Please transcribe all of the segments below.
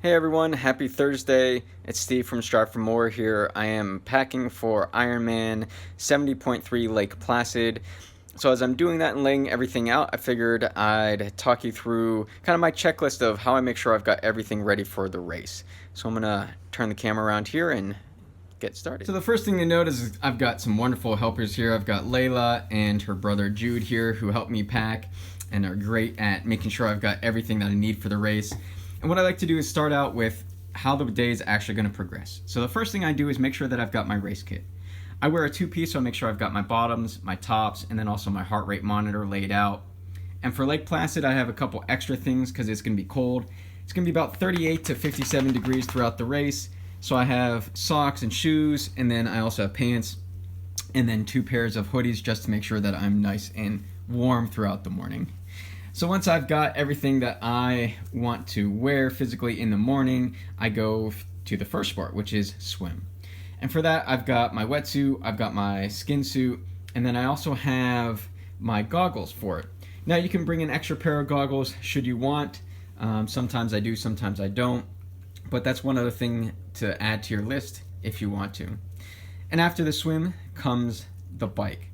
Hey everyone, happy Thursday. It's Steve from Strive for More here. I am packing for IRONMAN 70.3 Lake Placid. So as I'm doing that and laying everything out, I figured I'd talk you through kind of my checklist of how I make sure I've got everything ready for the race. So I'm gonna turn the camera around here and get started. So the first thing to note is I've got some wonderful helpers here. I've got Layla and her brother Jude here who help me pack and are great at making sure I've got everything that I need for the race. And what I like to do is start out with how the day is actually going to progress. So the first thing I do is make sure that I've got my race kit. I wear a two-piece, so I make sure I've got my bottoms, my tops, and then also my heart rate monitor laid out. And for Lake Placid, I have a couple extra things because it's going to be cold. It's going to be about 38 to 57 degrees throughout the race. So I have socks and shoes, and then I also have pants, and then 2 pairs of hoodies just to make sure that I'm nice and warm throughout the morning. So once I've got everything that I want to wear physically in the morning, I go to the first sport, which is swim. And for that, I've got my wetsuit, I've got my skin suit, and then I also have my goggles for it. Now you can bring an extra pair of goggles should you want. Sometimes I do, sometimes I don't. But that's one other thing to add to your list if you want to. And after the swim comes the bike.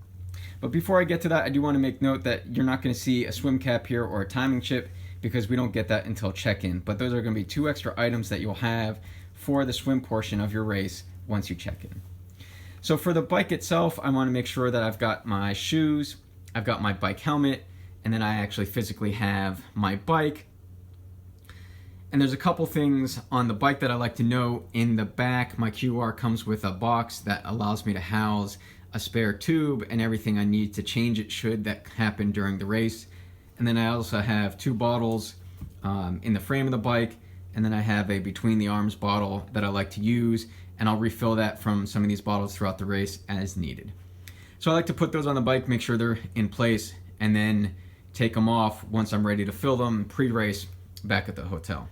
But before I get to that, I do want to make note that you're not going to see a swim cap here or a timing chip because we don't get that until check-in. But those are going to be 2 extra items that you'll have for the swim portion of your race once you check in. So for the bike itself, I want to make sure that I've got my shoes, I've got my bike helmet, and then I actually physically have my bike. And there's a couple things on the bike that I like to know. In the back, my QR comes with a box that allows me to house a spare tube and everything I need to change it should that happen during the race. And then I also have 2 bottles in the frame of the bike, and then I have a between the arms bottle that I like to use, and I'll refill that from some of these bottles throughout the race as needed. So I like to put those on the bike, make sure they're in place, and then take them off once I'm ready to fill them pre-race back at the hotel.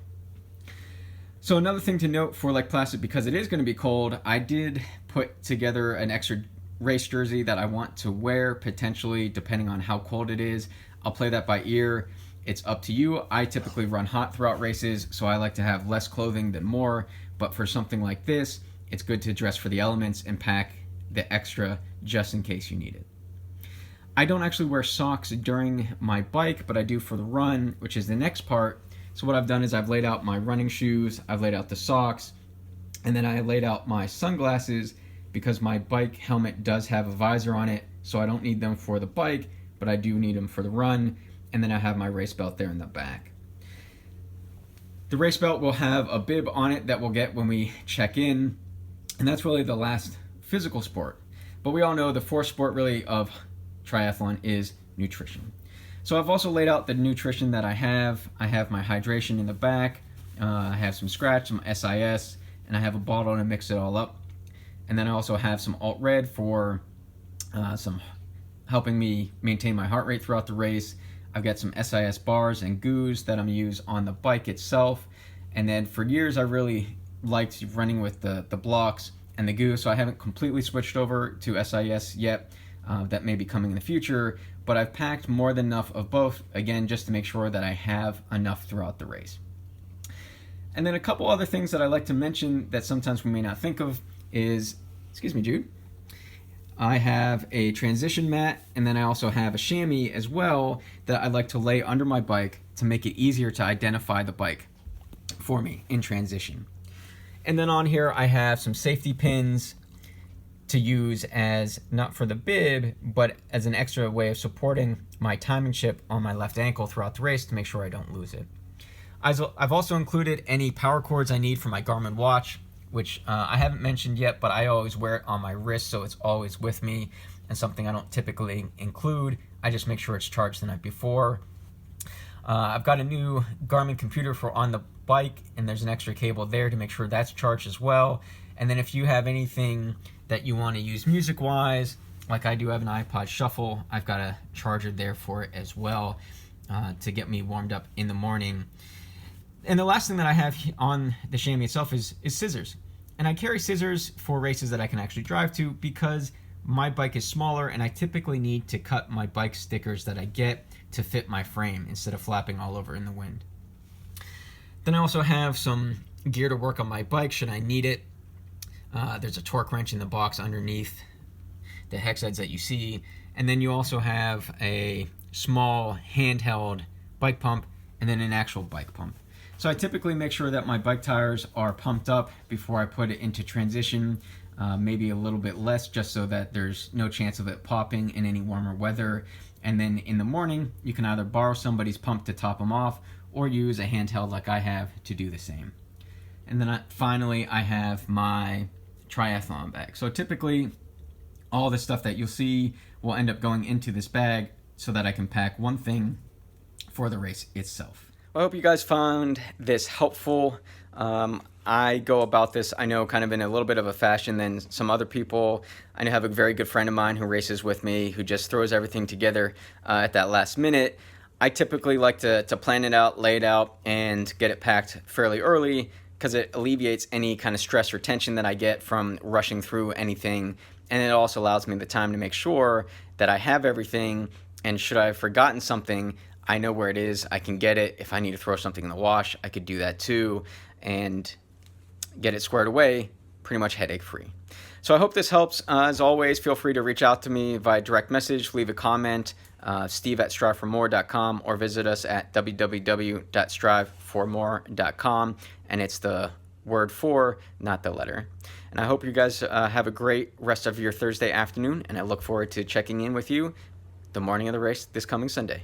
So another thing to note for Lake Placid, because it is going to be cold, I did put together an extra race jersey that I want to wear potentially depending on how cold it is. I'll play that by ear. It's up to you. I typically run hot throughout races, so I like to have less clothing than more, but for something like this, it's good to dress for the elements and pack the extra just in case you need it. I don't actually wear socks during my bike, but I do for the run, which is the next part. So what I've done is I've laid out my running shoes, I've laid out the socks, and then I laid out my sunglasses because my bike helmet does have a visor on it, so I don't need them for the bike, but I do need them for the run. And then I have my race belt there in the back. The race belt will have a bib on it that we'll get when we check in, and that's really the last physical sport. But we all know the fourth sport really of triathlon is nutrition. So I've also laid out the nutrition that I have. I have my hydration in the back, I have some scratch, some SIS, and I have a bottle to mix it all up. And then I also have some alt red for some helping me maintain my heart rate throughout the race. I've got some SIS bars and goos that I'm going to use on the bike itself. And then for years I really liked running with the blocks and the goo, so I haven't completely switched over to SIS yet. That may be coming in the future, but I've packed more than enough of both, again, just to make sure that I have enough throughout the race. And then a couple other things that I like to mention that sometimes we may not think of is, excuse me, Jude, I have a transition mat, and then I also have a chamois as well that I like to lay under my bike to make it easier to identify the bike for me in transition. And then on here I have some safety pins to use as, not for the bib, but as an extra way of supporting my timing chip on my left ankle throughout the race to make sure I don't lose it. I've also included any power cords I need for my Garmin watch, which I haven't mentioned yet, but I always wear it on my wrist, so it's always with me, and something I don't typically include. I just make sure it's charged the night before. I've got a new Garmin computer for on the bike, and there's an extra cable there to make sure that's charged as well. And then if you have anything that you want to use music-wise, like I do have an iPod Shuffle, I've got a charger there for it as well to get me warmed up in the morning. And the last thing that I have on the chamois itself is scissors. And I carry scissors for races that I can actually drive to because my bike is smaller and I typically need to cut my bike stickers that I get to fit my frame instead of flapping all over in the wind. Then I also have some gear to work on my bike should I need it. There's a torque wrench in the box underneath the hex heads that you see. And then you also have a small handheld bike pump and then an actual bike pump. So I typically make sure that my bike tires are pumped up before I put it into transition, maybe a little bit less just so that there's no chance of it popping in any warmer weather. And then in the morning, you can either borrow somebody's pump to top them off or use a handheld like I have to do the same. And then finally, I have my triathlon bag. So typically, all the stuff that you'll see will end up going into this bag so that I can pack one thing for the race itself. Well, I hope you guys found this helpful. I go about this, I know, kind of in a little bit of a fashion than some other people. I have a very good friend of mine who races with me who just throws everything together at that last minute. I typically like to plan it out, lay it out, and get it packed fairly early because it alleviates any kind of stress or tension that I get from rushing through anything. And it also allows me the time to make sure that I have everything, and should I have forgotten something, I know where it is. I can get it. If I need to throw something in the wash, I could do that too and get it squared away pretty much headache free. So I hope this helps. As always, feel free to reach out to me via direct message, leave a comment, steve@striveformore.com, or visit us at www.striveformore.com, and it's the word for, not the letter. And I hope you guys have a great rest of your Thursday afternoon, and I look forward to checking in with you the morning of the race this coming Sunday.